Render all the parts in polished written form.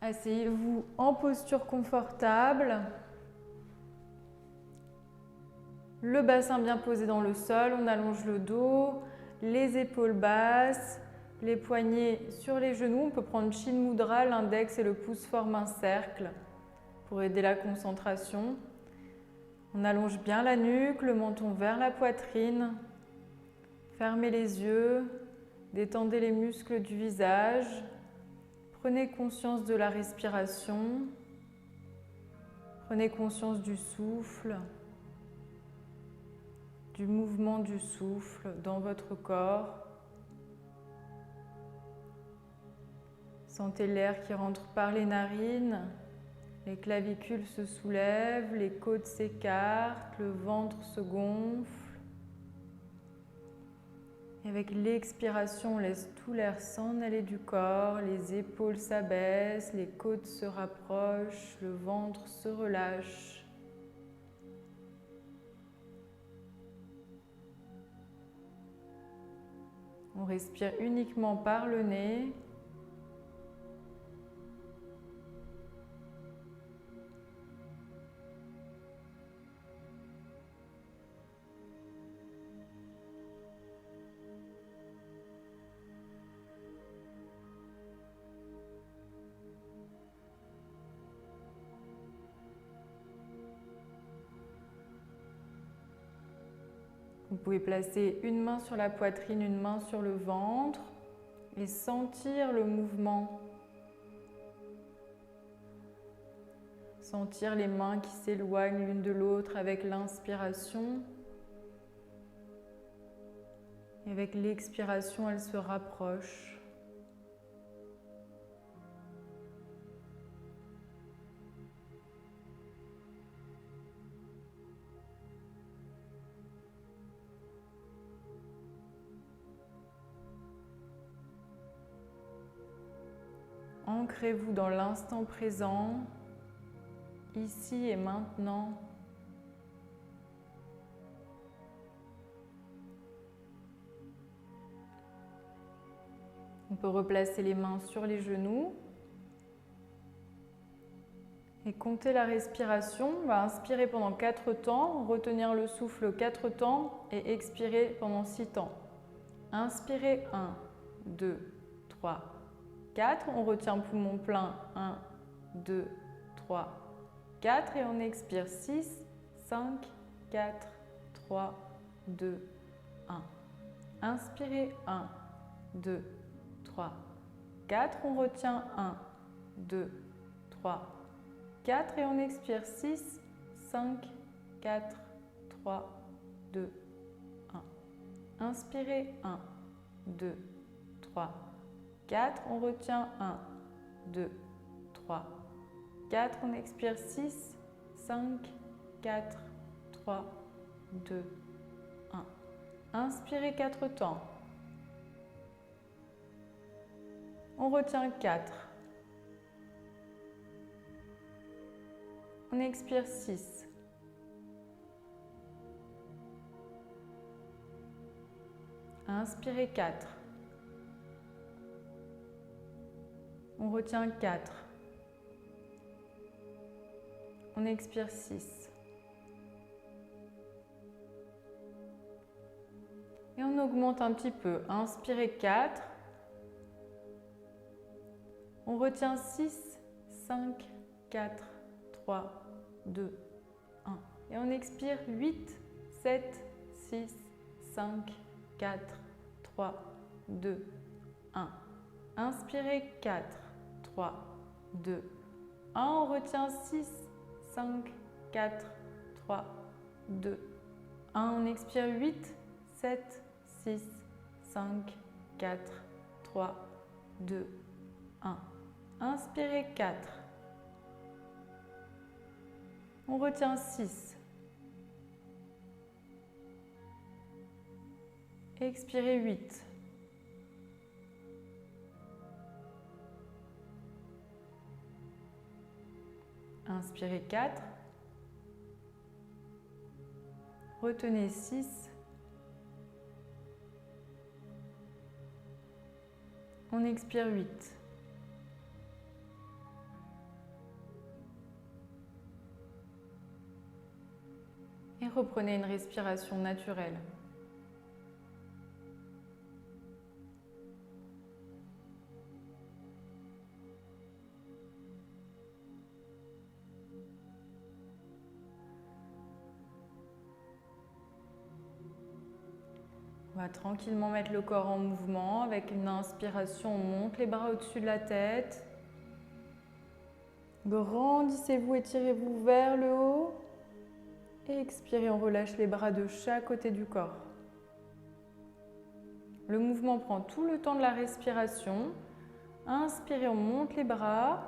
Asseyez-vous en posture confortable. Le bassin bien posé dans le sol, on allonge le dos, les épaules basses, les poignets sur les genoux. On peut prendre Chin Mudra, l'index et le pouce forment un cercle pour aider la concentration. On allonge bien la nuque, le menton vers la poitrine. Fermez les yeux, détendez les muscles du visage. Prenez conscience de la respiration. Prenez conscience du souffle, du mouvement du souffle dans votre corps. Sentez l'air qui rentre par les narines. Les clavicules se soulèvent, les côtes s'écartent, le ventre se gonfle. Et avec l'expiration, on laisse tout l'air s'en aller du corps, les épaules s'abaissent, les côtes se rapprochent, le ventre se relâche. On respire uniquement par le nez. Vous pouvez placer une main sur la poitrine, une main sur le ventre et sentir le mouvement. Sentir les mains qui s'éloignent l'une de l'autre avec l'inspiration. Et avec l'expiration, elles se rapprochent. Ancrez-vous dans l'instant présent, ici et maintenant. On peut replacer les mains sur les genoux et compter la respiration. On va inspirer pendant 4 temps, retenir le souffle 4 temps et expirer pendant 6 temps. Inspirez 1, 2, 3, 4. On retient poumon plein 1, 2, 3, 4 et on expire 6, 5, 4, 3, 2, 1. Inspirez 1, 2, 3, 4. On retient 1, 2, 3, 4 et on expire 6, 5, 4, 3, 2, 1. Inspirez 1, 2, 3, 4. On retient 1, 2, 3, 4. On expire 6, 5, 4, 3, 2, 1. Inspirez 4 temps. On retient 4. On expire 6. Inspirez 4. On retient 4. On expire 6. Et on augmente un petit peu. Inspirez 4. On retient 6, 5, 4, 3, 2, 1. Et on expire 8, 7, 6, 5, 4, 3, 2, 1. Inspirez 4, 3, 2, 1. On retient 6, 5, 4, 3, 2, 1. On expire 8, 7, 6, 5, 4, 3, 2, 1. Inspirez 4. On retient 6. Expirez 8. Inspirez 4. Retenez 6. On expire 8. Et reprenez une respiration naturelle. On va tranquillement mettre le corps en mouvement. Avec une inspiration, on monte les bras au-dessus de la tête. Grandissez-vous, étirez-vous vers le haut. Et expirez, on relâche les bras de chaque côté du corps. Le mouvement prend tout le temps de la respiration. Inspirez, on monte les bras.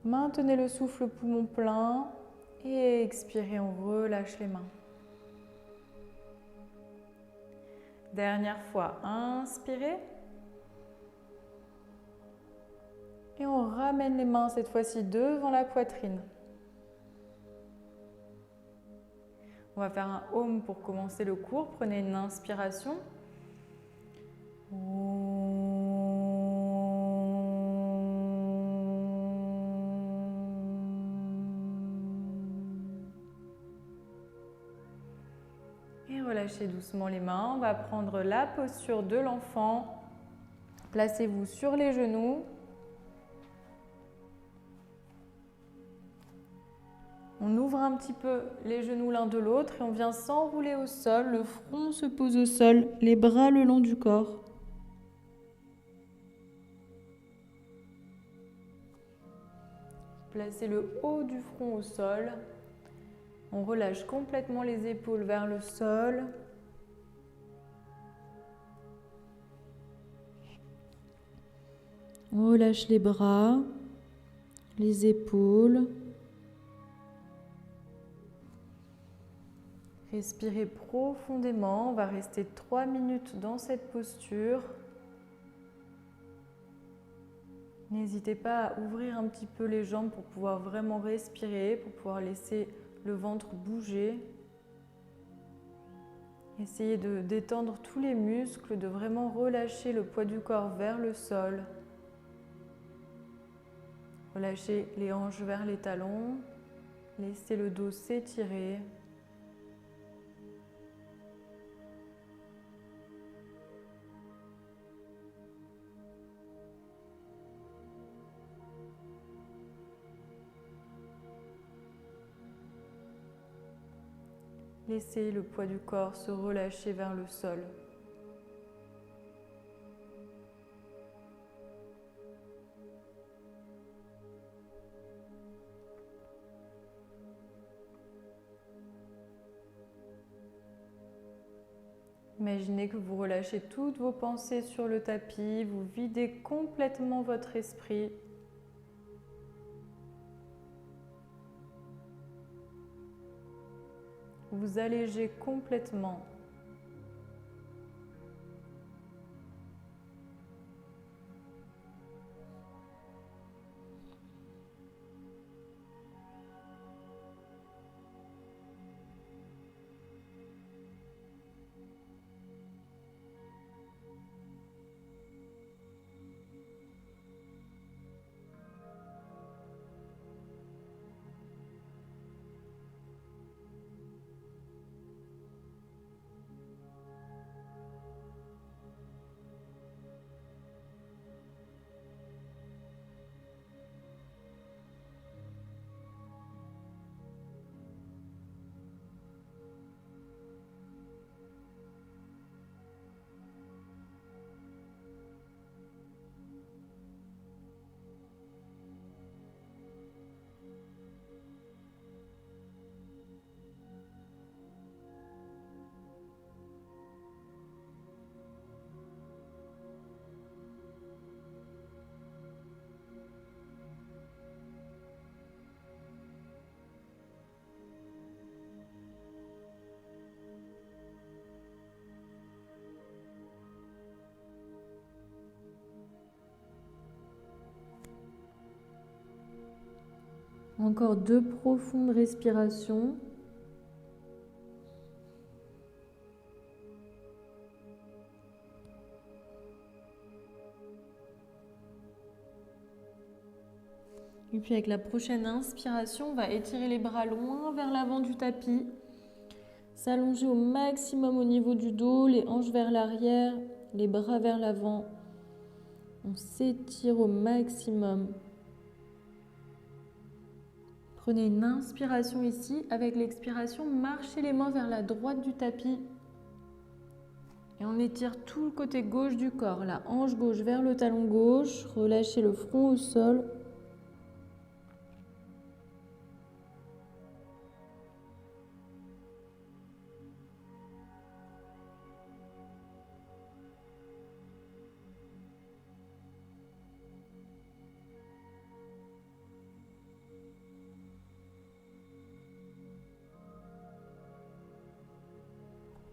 Maintenez le souffle poumon plein. Et expirez, on relâche les mains. Dernière fois, inspirez. Et on ramène les mains cette fois-ci devant la poitrine. On va faire un Om pour commencer le cours. Prenez une inspiration. Et relâchez doucement les mains. On va prendre la posture de l'enfant. Placez-vous sur les genoux. On ouvre un petit peu les genoux l'un de l'autre et on vient s'enrouler au sol. Le front se pose au sol, les bras le long du corps. Placez le haut du front au sol. On relâche complètement les épaules vers le sol. On relâche les bras, les épaules. Respirez profondément. On va rester 3 minutes dans cette posture. N'hésitez pas à ouvrir un petit peu les jambes pour pouvoir vraiment respirer, pour pouvoir laisser le ventre bouger. Essayez de détendre tous les muscles, de vraiment relâcher le poids du corps vers le sol. Relâchez les hanches vers les talons. Laissez le dos s'étirer. Laissez le poids du corps se relâcher vers le sol. Imaginez que vous relâchez toutes vos pensées sur le tapis, vous videz complètement votre esprit. Vous allégez complètement. Encore 2 profondes respirations. Et puis avec la prochaine inspiration, on va étirer les bras loin vers l'avant du tapis. S'allonger au maximum au niveau du dos, les hanches vers l'arrière, les bras vers l'avant. On s'étire au maximum. Prenez une inspiration ici. Avec l'expiration, marchez les mains vers la droite du tapis. Et on étire tout le côté gauche du corps. La hanche gauche vers le talon gauche. Relâchez le front au sol.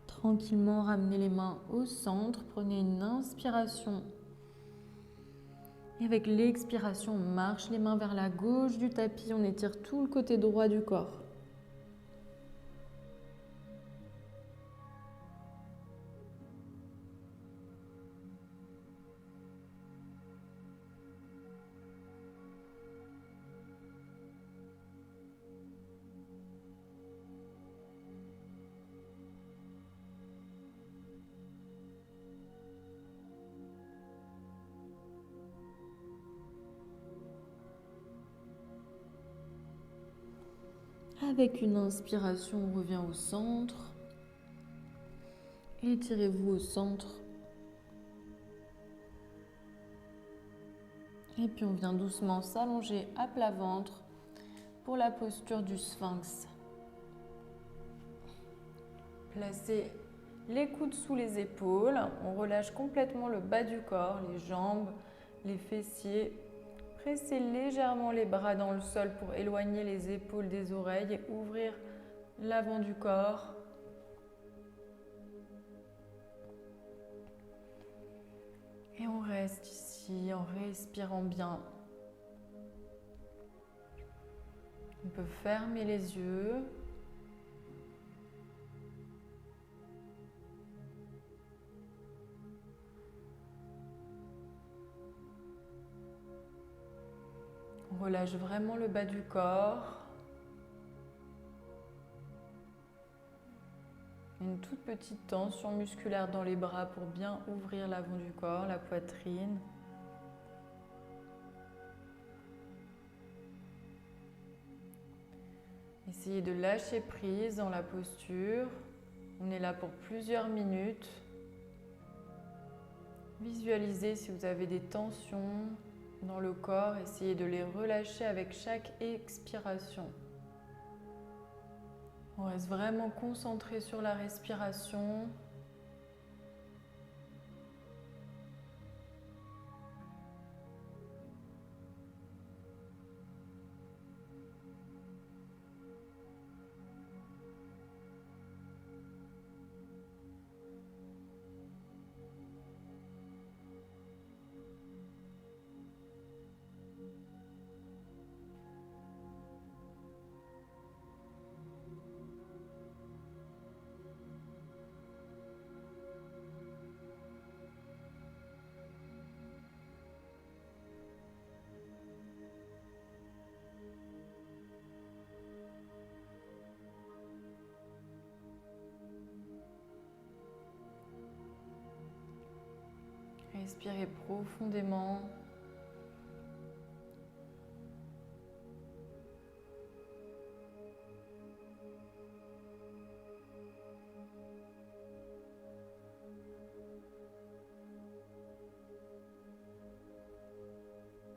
Tranquillement, ramenez les mains au centre. Prenez une inspiration. Et avec l'expiration, on marche les mains vers la gauche du tapis. On étire tout le côté droit du corps. Avec une inspiration, on revient au centre. Étirez-vous au centre. Et puis on vient doucement s'allonger à plat ventre pour la posture du sphinx. Placez les coudes sous les épaules. On relâche complètement le bas du corps, les jambes, les fessiers. Pressez légèrement les bras dans le sol pour éloigner les épaules des oreilles et ouvrir l'avant du corps. Et on reste ici en respirant bien. On peut fermer les yeux. On relâche vraiment le bas du corps. Une toute petite tension musculaire dans les bras pour bien ouvrir l'avant du corps, la poitrine. Essayez de lâcher prise dans la posture. On est là pour plusieurs minutes. Visualisez si vous avez des tensions dans le corps. Essayez de les relâcher avec chaque expiration. On reste vraiment concentré sur la respiration. Respirez profondément.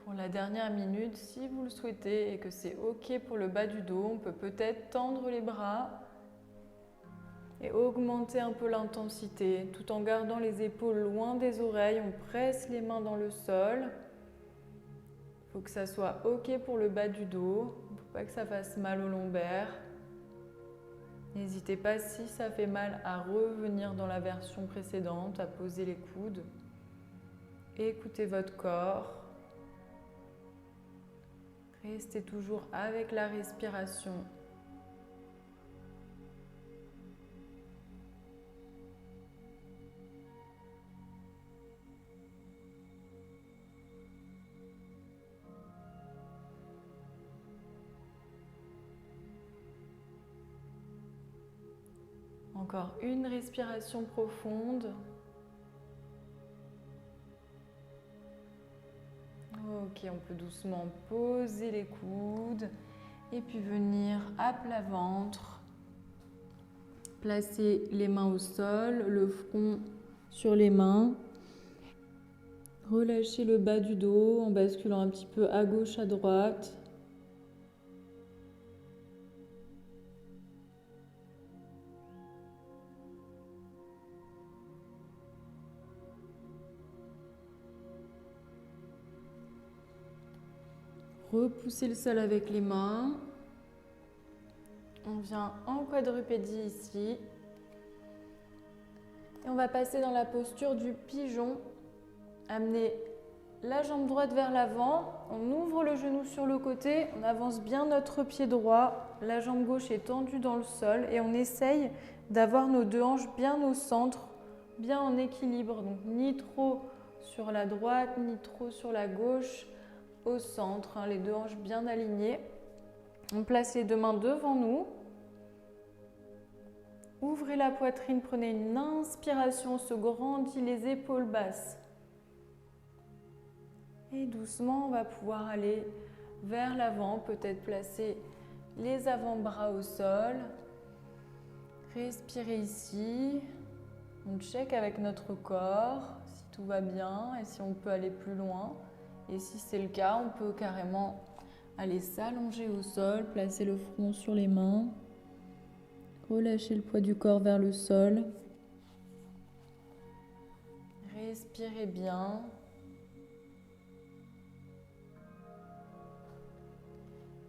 Pour la dernière minute, si vous le souhaitez et que c'est OK pour le bas du dos, on peut peut-être tendre les bras et augmenter un peu l'intensité. Tout en gardant les épaules loin des oreilles, on presse les mains dans le sol. Il faut que ça soit OK pour le bas du dos. Il ne faut pas que ça fasse mal au lombaire. N'hésitez pas, si ça fait mal, à revenir dans la version précédente, à poser les coudes. Écoutez votre corps. Restez toujours avec la respiration. Encore une respiration profonde. Ok, on peut doucement poser les coudes et puis venir à plat ventre. Placer les mains au sol, le front sur les mains. Relâchez le bas du dos en basculant un petit peu à gauche, à droite. Repoussez le sol avec les mains. On vient en quadrupédie ici. Et on va passer dans la posture du pigeon. Amenez la jambe droite vers l'avant. On ouvre le genou sur le côté. On avance bien notre pied droit. La jambe gauche est tendue dans le sol. Et on essaye d'avoir nos deux hanches bien au centre, bien en équilibre. Donc ni trop sur la droite, ni trop sur la gauche. Au centre, les deux hanches bien alignées. On place les deux mains devant nous. Ouvrez la poitrine, prenez une inspiration, on se grandit les épaules basses. Et doucement, on va pouvoir aller vers l'avant, peut-être placer les avant-bras au sol. Respirez ici. On check avec notre corps si tout va bien et si on peut aller plus loin. Et si c'est le cas, on peut carrément aller s'allonger au sol, placer le front sur les mains, relâcher le poids du corps vers le sol. Respirez bien.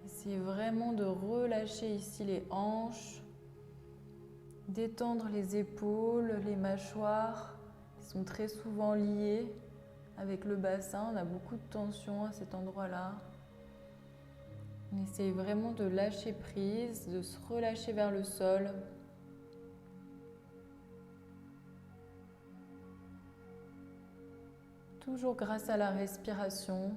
Essayez vraiment de relâcher ici les hanches, d'étendre les épaules, les mâchoires qui sont très souvent liées avec le bassin. On a beaucoup de tension à cet endroit-là. On essaye vraiment de lâcher prise, de se relâcher vers le sol. Toujours grâce à la respiration.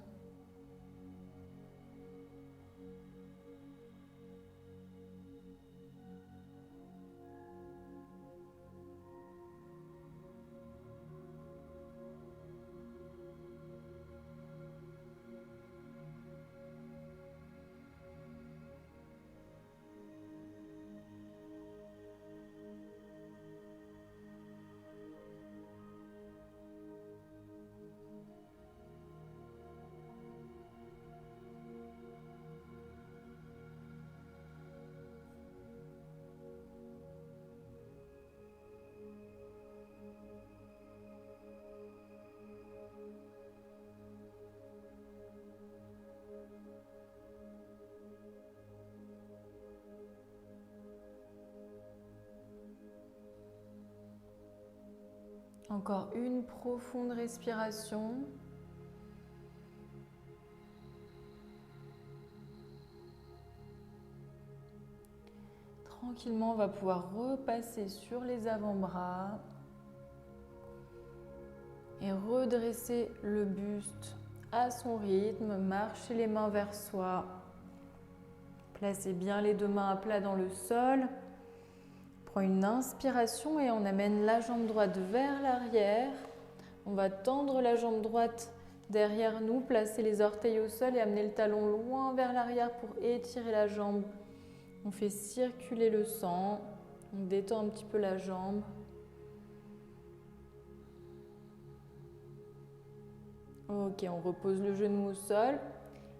Encore une profonde respiration. Tranquillement, on va pouvoir repasser sur les avant-bras et redresser le buste à son rythme. Marchez les mains vers soi. Placez bien les deux mains à plat dans le sol. Prends une inspiration et on amène la jambe droite vers l'arrière. On va tendre la jambe droite derrière nous, placer les orteils au sol et amener le talon loin vers l'arrière pour étirer la jambe. On fait circuler le sang, on détend un petit peu la jambe. Ok, on repose le genou au sol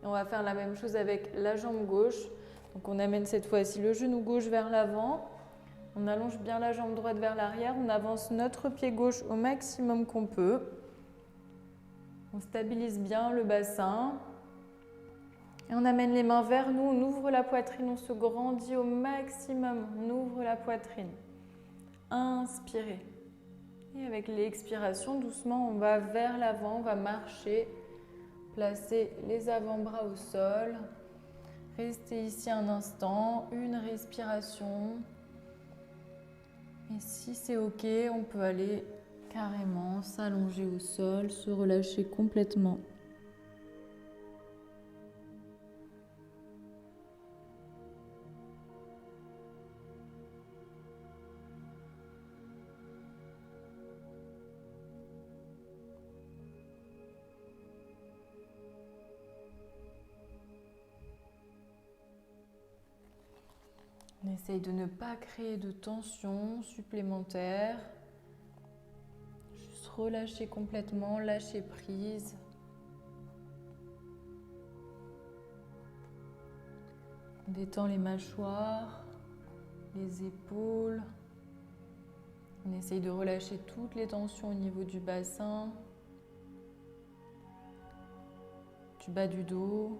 et on va faire la même chose avec la jambe gauche. Donc on amène cette fois-ci le genou gauche vers l'avant. On allonge bien la jambe droite vers l'arrière, on avance notre pied gauche au maximum qu'on peut. On stabilise bien le bassin. Et on amène les mains vers nous, on ouvre la poitrine, on se grandit au maximum, on ouvre la poitrine. Inspirez. Et avec l'expiration, doucement, on va vers l'avant, on va marcher. Placez les avant-bras au sol. Restez ici un instant, une respiration. Et si c'est ok, on peut aller carrément s'allonger au sol, se relâcher complètement. On essaye de ne pas créer de tension supplémentaire. Juste relâcher complètement, lâcher prise. On détend les mâchoires, les épaules. On essaye de relâcher toutes les tensions au niveau du bassin, du bas du dos.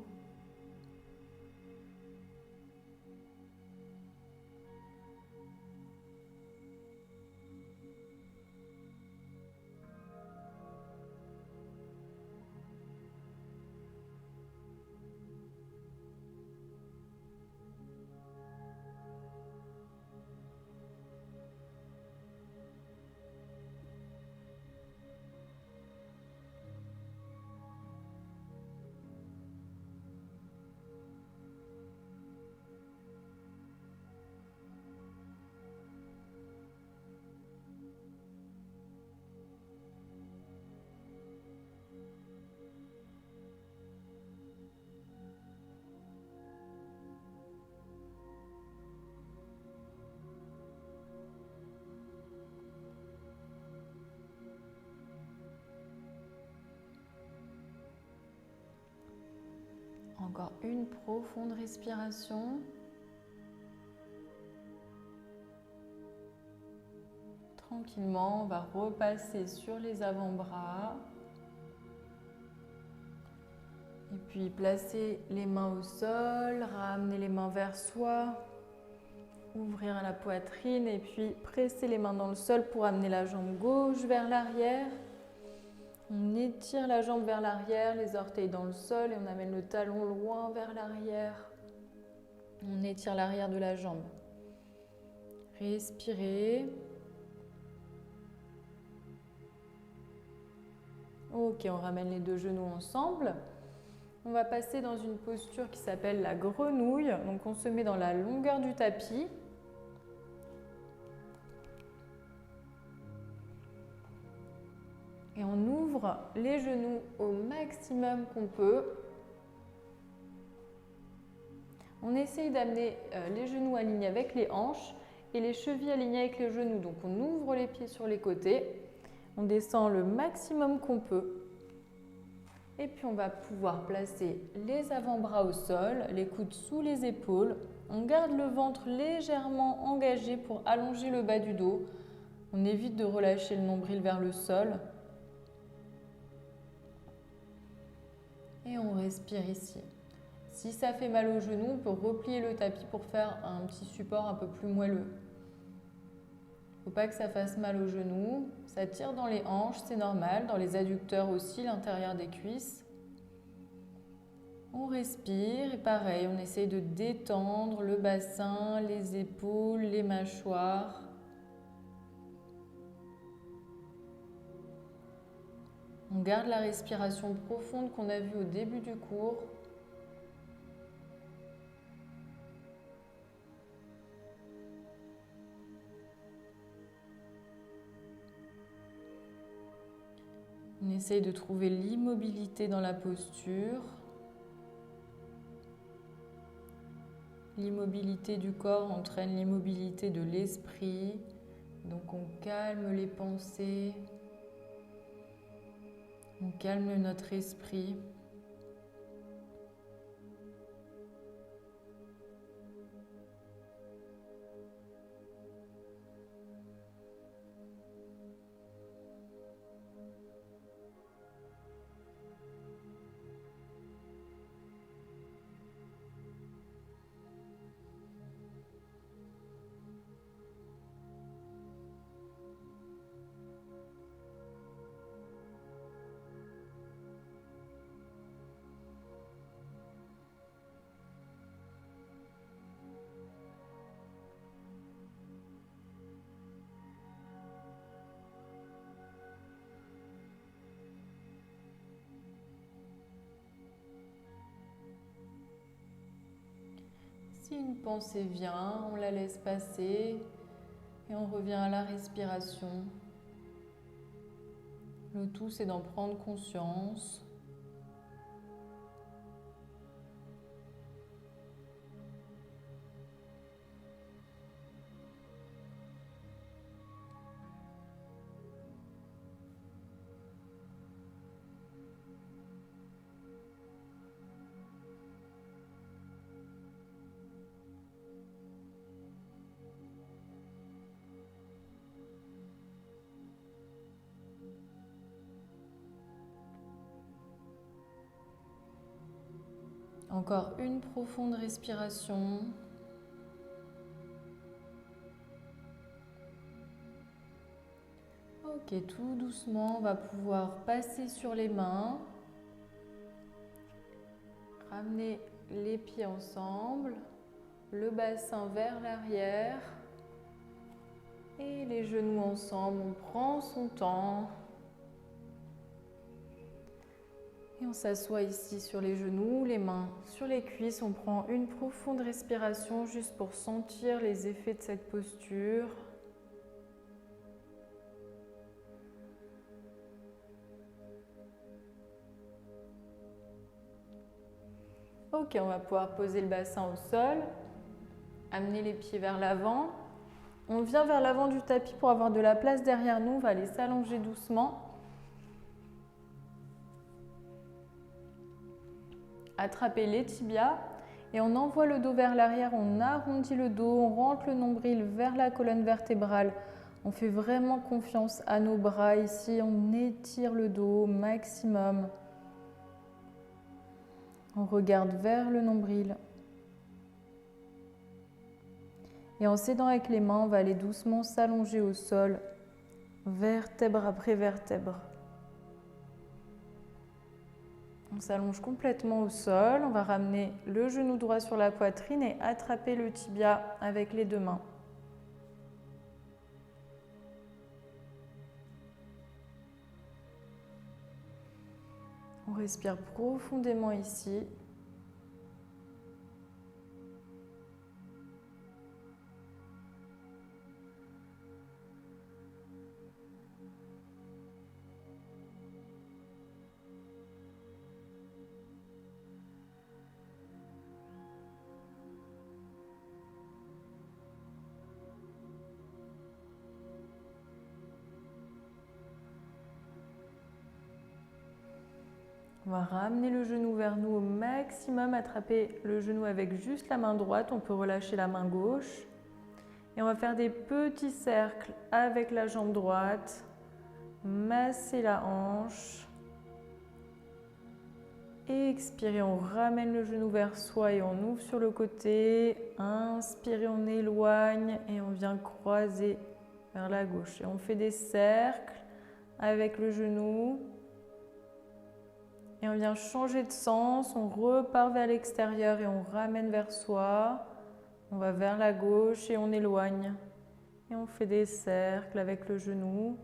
Encore une profonde respiration. Tranquillement, on va repasser sur les avant-bras. Et puis placer les mains au sol, ramener les mains vers soi, ouvrir la poitrine et puis presser les mains dans le sol pour amener la jambe gauche vers l'arrière. On étire la jambe vers l'arrière, les orteils dans le sol et on amène le talon loin vers l'arrière. On étire l'arrière de la jambe. Respirez. Ok, on ramène les deux genoux ensemble. On va passer dans une posture qui s'appelle la grenouille. Donc on se met dans la longueur du tapis. Et on ouvre les genoux au maximum qu'on peut. On essaye d'amener les genoux alignés avec les hanches et les chevilles alignées avec les genoux. Donc on ouvre les pieds sur les côtés. On descend le maximum qu'on peut. Et puis on va pouvoir placer les avant-bras au sol, les coudes sous les épaules. On garde le ventre légèrement engagé pour allonger le bas du dos. On évite de relâcher le nombril vers le sol. Et on respire ici. Si ça fait mal au genou, on peut replier le tapis pour faire un petit support un peu plus moelleux. Il ne faut pas que ça fasse mal au genou. Ça tire dans les hanches, c'est normal. Dans les adducteurs aussi, l'intérieur des cuisses. On respire et pareil, on essaye de détendre le bassin, les épaules, les mâchoires. On garde la respiration profonde qu'on a vue au début du cours. On essaye de trouver l'immobilité dans la posture. L'immobilité du corps entraîne l'immobilité de l'esprit. Donc on calme les pensées. On calme notre esprit. Si une pensée vient, on la laisse passer et on revient à la respiration. Le tout, c'est d'en prendre conscience. Encore une profonde respiration. Ok, tout doucement, on va pouvoir passer sur les mains. Ramener les pieds ensemble, le bassin vers l'arrière et les genoux ensemble. On prend son temps. Et on s'assoit ici sur les genoux, les mains sur les cuisses. On prend une profonde respiration juste pour sentir les effets de cette posture. Ok, on va pouvoir poser le bassin au sol, amener les pieds vers l'avant. On vient vers l'avant du tapis pour avoir de la place derrière nous. On va aller s'allonger doucement. Attraper les tibias et on envoie le dos vers l'arrière, on arrondit le dos, on rentre le nombril vers la colonne vertébrale. On fait vraiment confiance à nos bras ici, on étire le dos au maximum. On regarde vers le nombril. Et en s'aidant avec les mains, on va aller doucement s'allonger au sol, vertèbre après vertèbre. On s'allonge complètement au sol, on va ramener le genou droit sur la poitrine et attraper le tibia avec les deux mains. On respire profondément ici. On va ramener le genou vers nous au maximum, attraper le genou avec juste la main droite. On peut relâcher la main gauche. Et on va faire des petits cercles avec la jambe droite. Masser la hanche. Expirez, on ramène le genou vers soi et on ouvre sur le côté. Inspirez, on éloigne et on vient croiser vers la gauche. Et on fait des cercles avec le genou. Et on vient changer de sens, on repart vers l'extérieur et on ramène vers soi. On va vers la gauche et on éloigne. Et on fait des cercles avec le genou.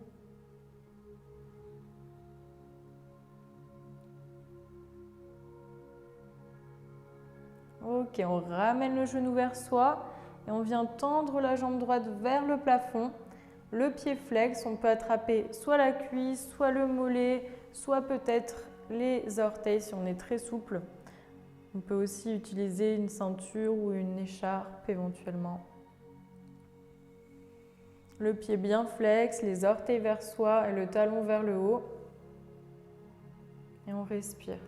Ok, on ramène le genou vers soi et on vient tendre la jambe droite vers le plafond. Le pied flex, on peut attraper soit la cuisse, soit le mollet, soit peut-être les orteils si on est très souple. On peut aussi utiliser une ceinture ou une écharpe éventuellement. Le pied bien flex, les orteils vers soi et le talon vers le haut. Et on respire.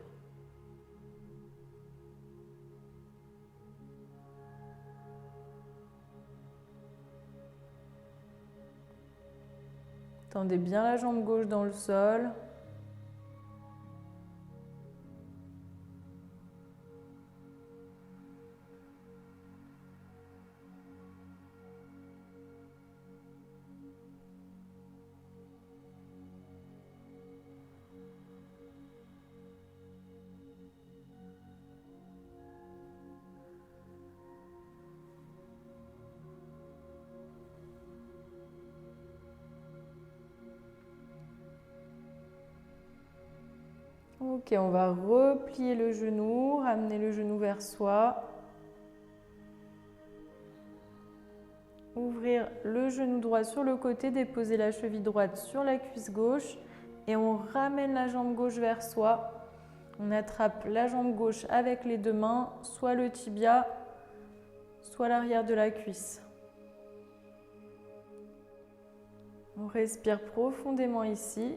Tendez bien la jambe gauche dans le sol. Ok, on va replier le genou, ramener le genou vers soi. Ouvrir le genou droit sur le côté, déposer la cheville droite sur la cuisse gauche et on ramène la jambe gauche vers soi. On attrape la jambe gauche avec les deux mains, soit le tibia, soit l'arrière de la cuisse. On respire profondément ici.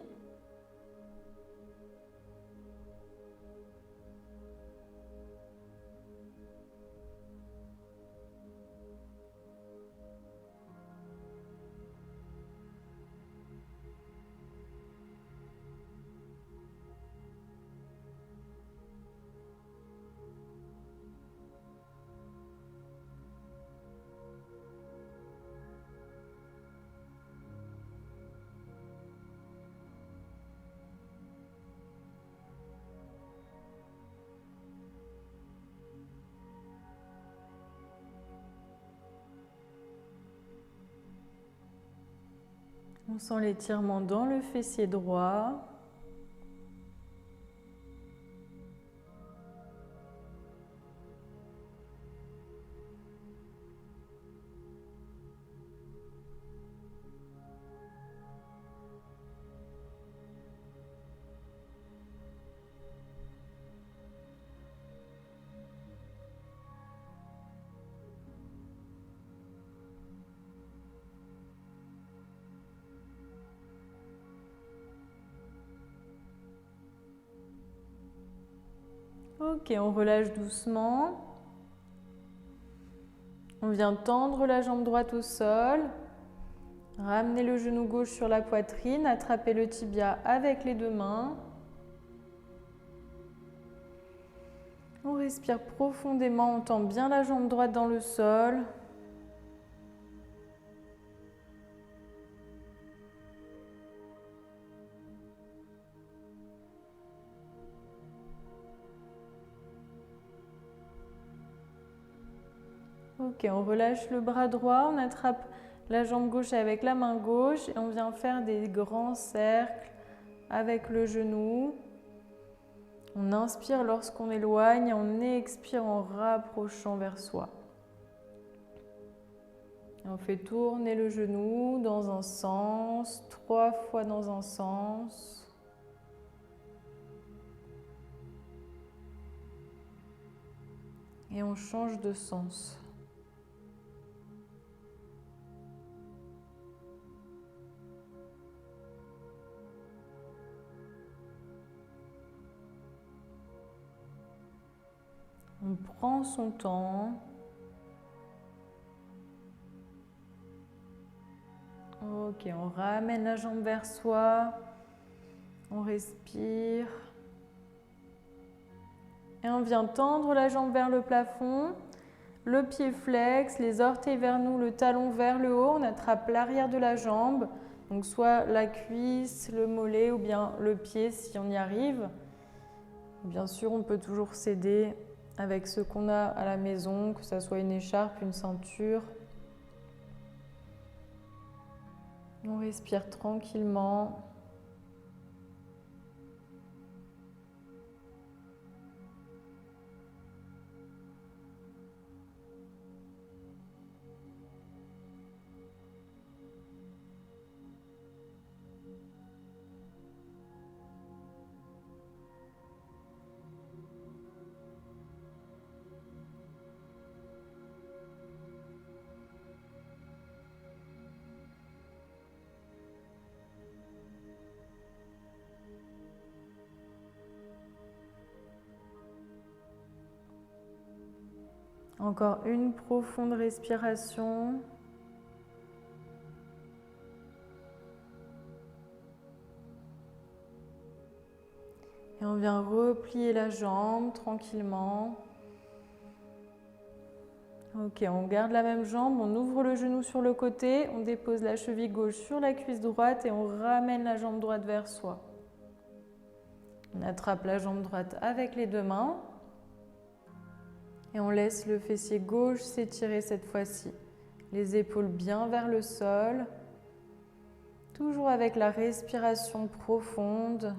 On sent l'étirement dans le fessier droit. Ok, on relâche doucement. On vient tendre la jambe droite au sol. Ramener le genou gauche sur la poitrine. Attraper le tibia avec les 2 mains. On respire profondément. On tend bien la jambe droite dans le sol. Ok, on relâche le bras droit, on attrape la jambe gauche avec la main gauche et on vient faire des grands cercles avec le genou. On inspire lorsqu'on éloigne, on expire en rapprochant vers soi. Et on fait tourner le genou dans un sens, 3 fois dans un sens. Et on change de sens. On prend son temps. Ok, on ramène la jambe vers soi. On respire. Et on vient tendre la jambe vers le plafond. Le pied flex, les orteils vers nous, le talon vers le haut. On attrape l'arrière de la jambe. Donc soit la cuisse, le mollet ou bien le pied si on y arrive. Bien sûr, on peut toujours s'aider avec ce qu'on a à la maison, que ce soit une écharpe, une ceinture. On respire tranquillement. Encore une profonde respiration. Et on vient replier la jambe tranquillement. Ok, on garde la même jambe, on ouvre le genou sur le côté, on dépose la cheville gauche sur la cuisse droite et on ramène la jambe droite vers soi. On attrape la jambe droite avec les 2 mains. Et on laisse le fessier gauche s'étirer cette fois-ci. Les épaules bien vers le sol. Toujours avec la respiration profonde.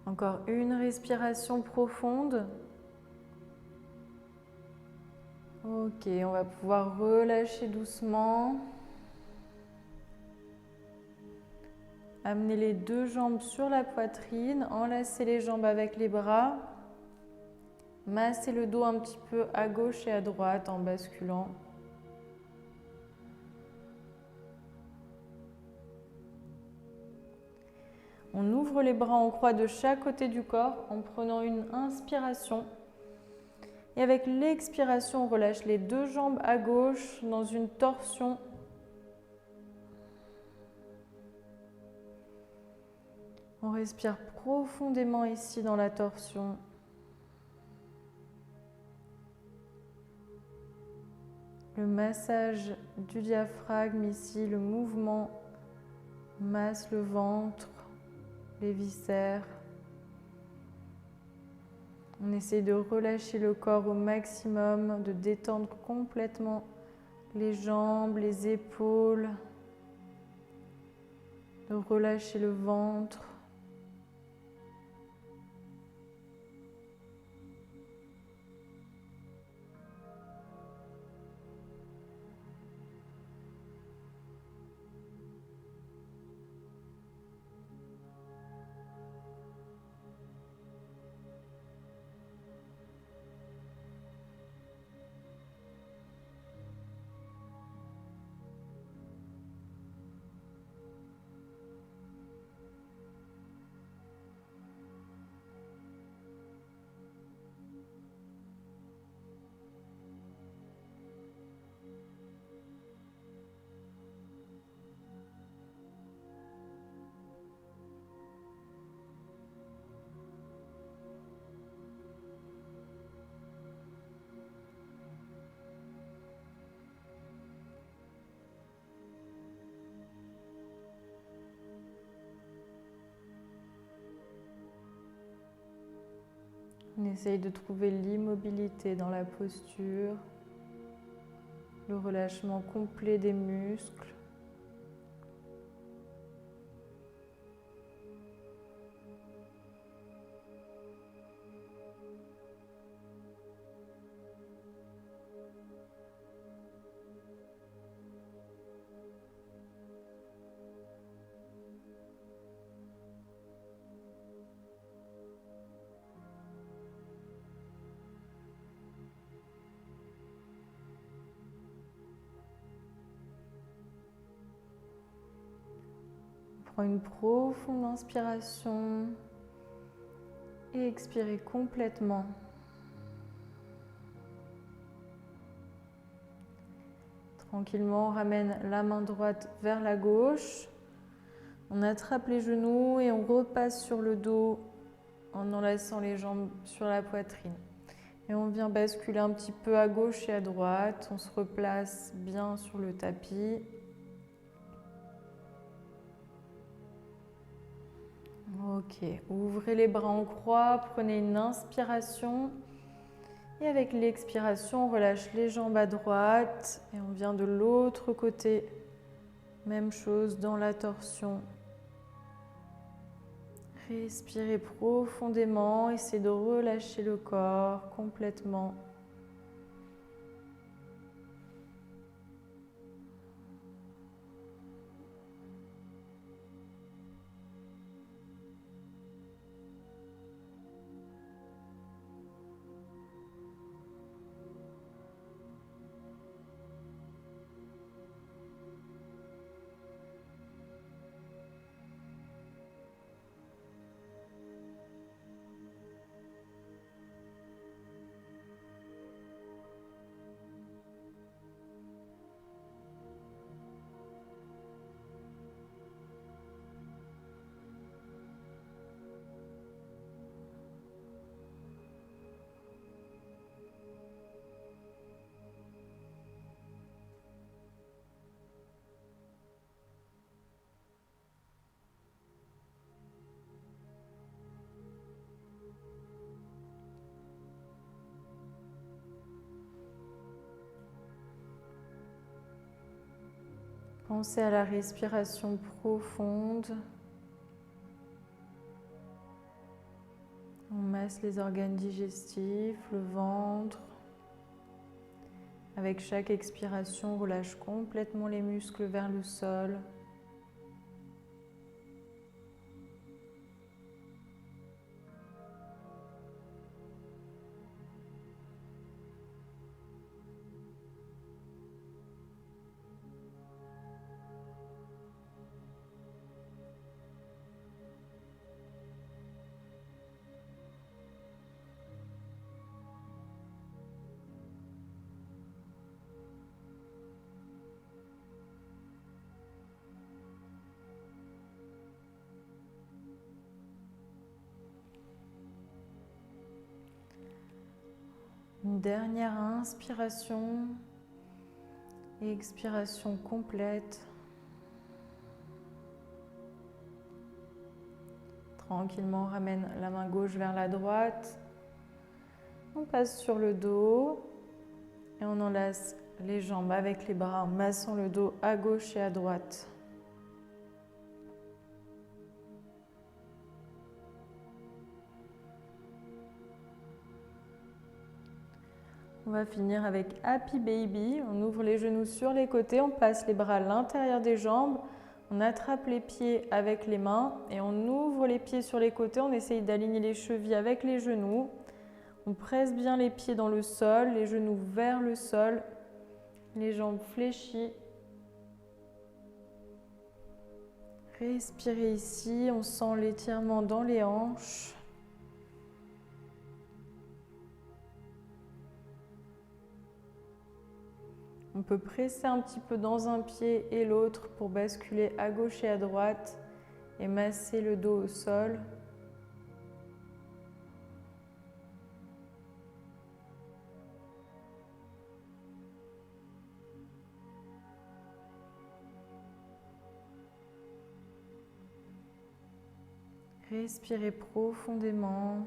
Encore une respiration profonde. Ok, on va pouvoir relâcher doucement. Amener les deux jambes sur la poitrine, enlacer les jambes avec les bras. Masser le dos un petit peu à gauche et à droite en basculant. On ouvre les bras en croix de chaque côté du corps en prenant une inspiration. Et avec l'expiration, on relâche les deux jambes à gauche dans une torsion. On respire profondément ici dans la torsion. Le massage du diaphragme ici, le mouvement masse le ventre, les viscères. On essaye de relâcher le corps au maximum, de détendre complètement les jambes, les épaules, de relâcher le ventre. On essaye de trouver l'immobilité dans la posture, le relâchement complet des muscles. Prends une profonde inspiration et expirez complètement. Tranquillement, on ramène la main droite vers la gauche. On attrape les genoux et on repasse sur le dos en enlaçant les jambes sur la poitrine. Et on vient basculer un petit peu à gauche et à droite. On se replace bien sur le tapis. Ok, ouvrez les bras en croix, prenez une inspiration. Et avec l'expiration, on relâche les jambes à droite et on vient de l'autre côté. Même chose dans la torsion. Respirez profondément, essayez de relâcher le corps complètement. Pensez à la respiration profonde. On masse les organes digestifs, le ventre. Avec chaque expiration, relâche complètement les muscles vers le sol. Une dernière inspiration et expiration complète. Tranquillement, ramène la main gauche vers la droite. On passe sur le dos et on enlace les jambes avec les bras en massant le dos à gauche et à droite. On va finir avec Happy Baby. On ouvre les genoux sur les côtés, on passe les bras à l'intérieur des jambes, on attrape les pieds avec les mains et on ouvre les pieds sur les côtés. On essaye d'aligner les chevilles avec les genoux. On presse bien les pieds dans le sol, les genoux vers le sol, les jambes fléchies. Respirez ici, on sent l'étirement dans les hanches. On peut presser un petit peu dans un pied et l'autre pour basculer à gauche et à droite et masser le dos au sol. Respirez profondément.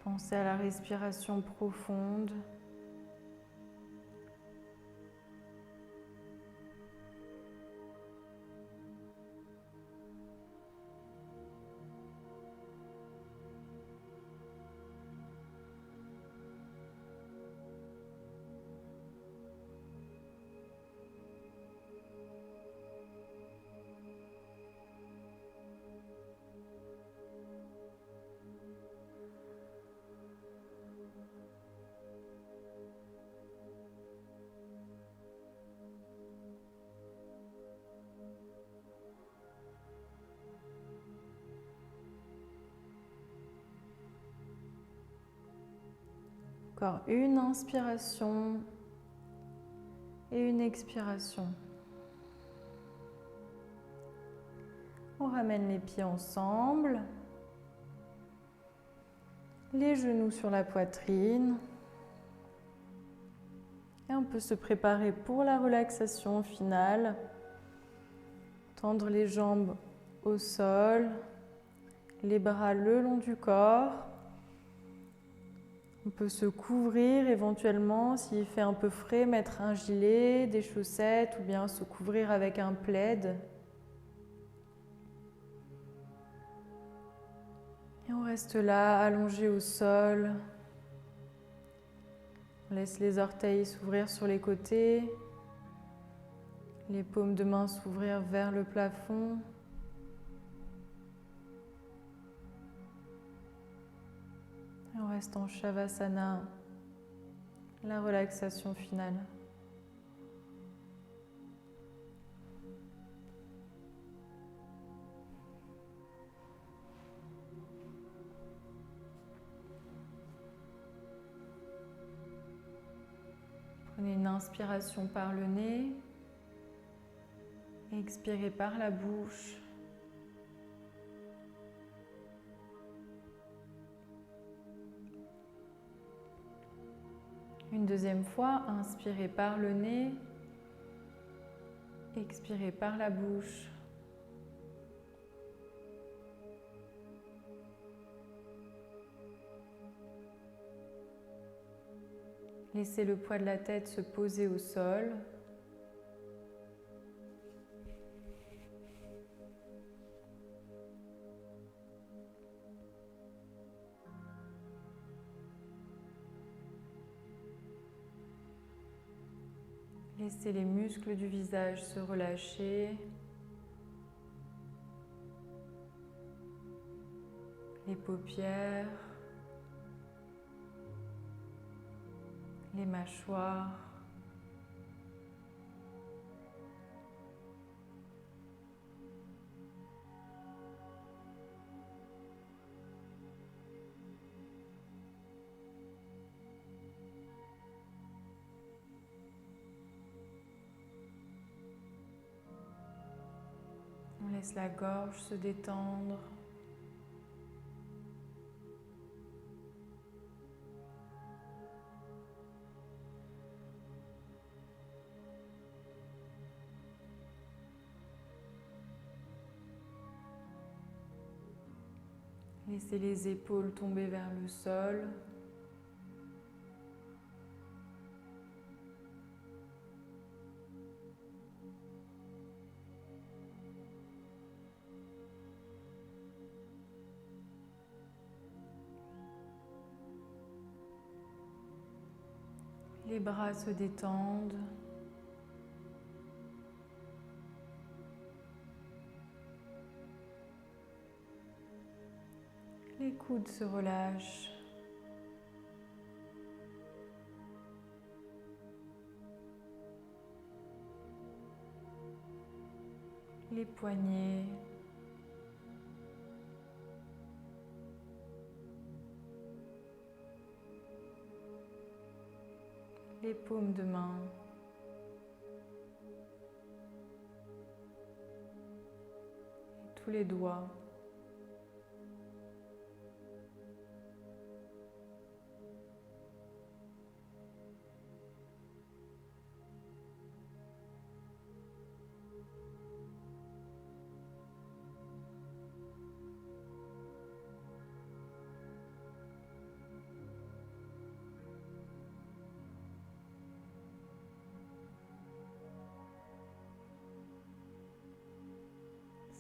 Pensez à la respiration profonde. Encore une inspiration et une expiration. On ramène les pieds ensemble, les genoux sur la poitrine. Et on peut se préparer pour la relaxation finale. Tendre les jambes au sol, les bras le long du corps. On peut se couvrir éventuellement, s'il fait un peu frais, mettre un gilet, des chaussettes ou bien se couvrir avec un plaid. Et on reste là, allongé au sol. On laisse les orteils s'ouvrir sur les côtés, les paumes de main s'ouvrir vers le plafond. Et on reste en Shavasana, la relaxation finale. Prenez une inspiration par le nez, expirez par la bouche. Une deuxième fois, inspirez par le nez, expirez par la bouche. Laissez le poids de la tête se poser au sol. Laissez les muscles du visage se relâcher. Les paupières. Les mâchoires. On laisse la gorge se détendre. Laissez les épaules tomber vers le sol. Les bras se détendent. Les coudes se relâchent. Les poignets. Les paumes de main. Et tous les doigts.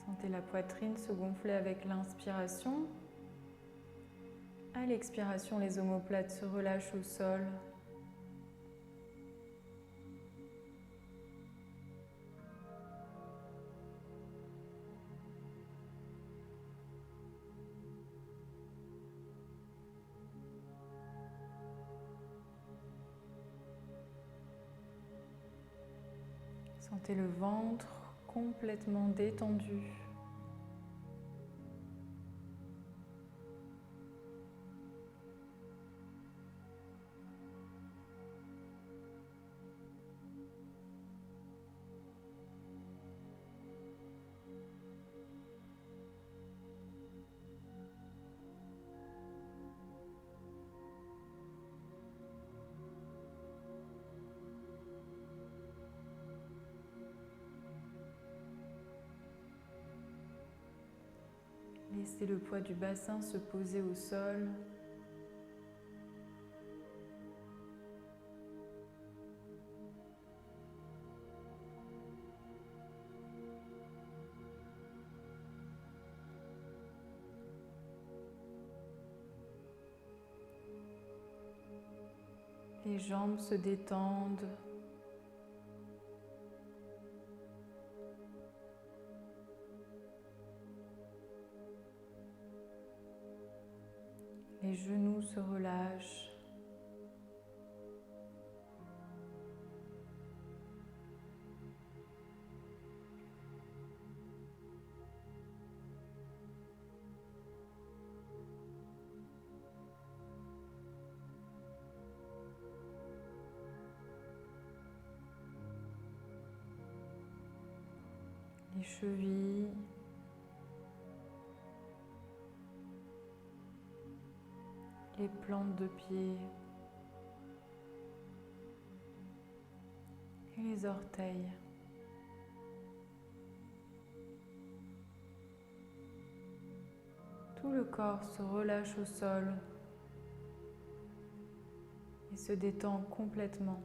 Sentez la poitrine se gonfler avec l'inspiration. À l'expiration, les omoplates se relâchent au sol. Sentez le ventre complètement détendu. Laissez le poids du bassin se poser au sol. Les jambes se détendent. Les genoux se relâchent. chevilles, les plantes de pied et les orteils. Tout le corps se relâche au sol et se détend complètement.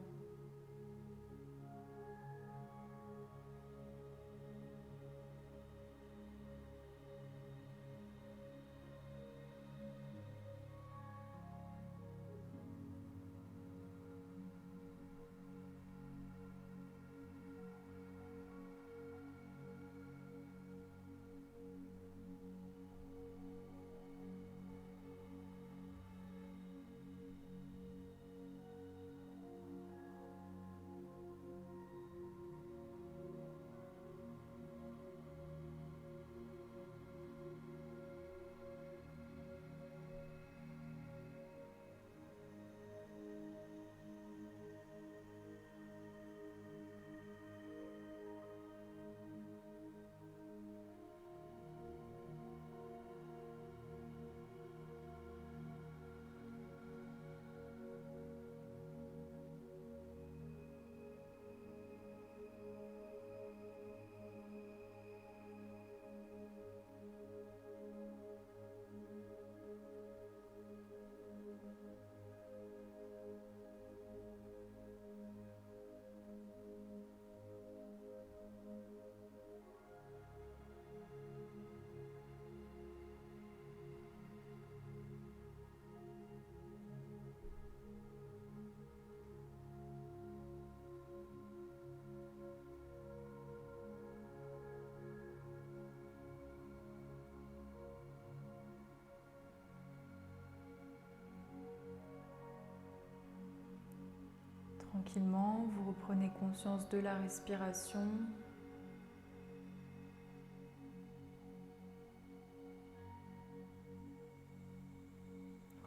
Tranquillement, vous reprenez conscience de la respiration.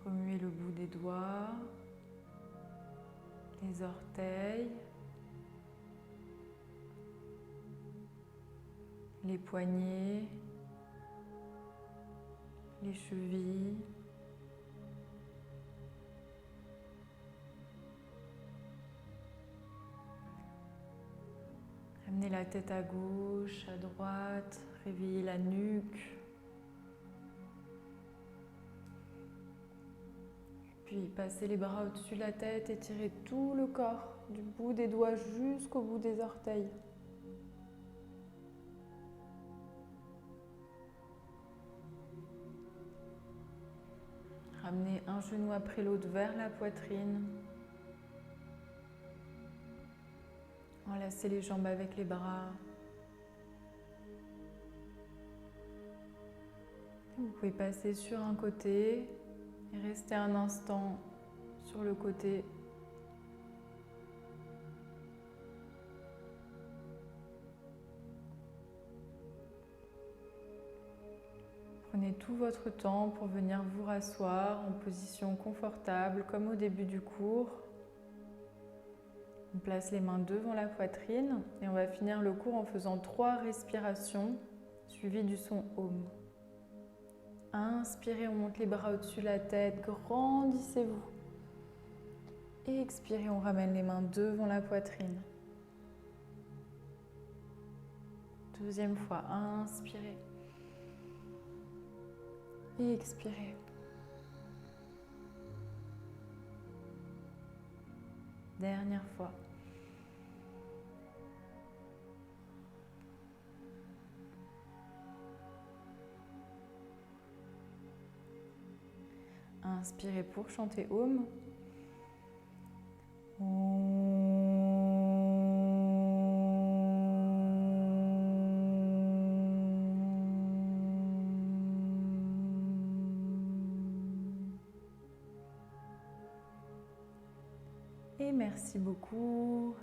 Remuez le bout des doigts, les orteils, les poignets, les chevilles. Amenez la tête à gauche, à droite, réveillez la nuque. Puis passez les bras au-dessus de la tête, étirez tout le corps, du bout des doigts jusqu'au bout des orteils. Ramenez un genou après l'autre vers la poitrine. Enlacez les jambes avec les bras. Vous pouvez passer sur un côté et rester un instant sur le côté. Prenez tout votre temps pour venir vous rasseoir en position confortable comme au début du cours. On place les mains devant la poitrine et on va finir le cours en faisant 3 respirations suivies du son Om. Inspirez, on monte les bras au-dessus de la tête, grandissez-vous. Et expirez, on ramène les mains devant la poitrine. Deuxième fois, inspirez. Et expirez. Dernière fois. Inspirez pour chanter Om. Et merci beaucoup.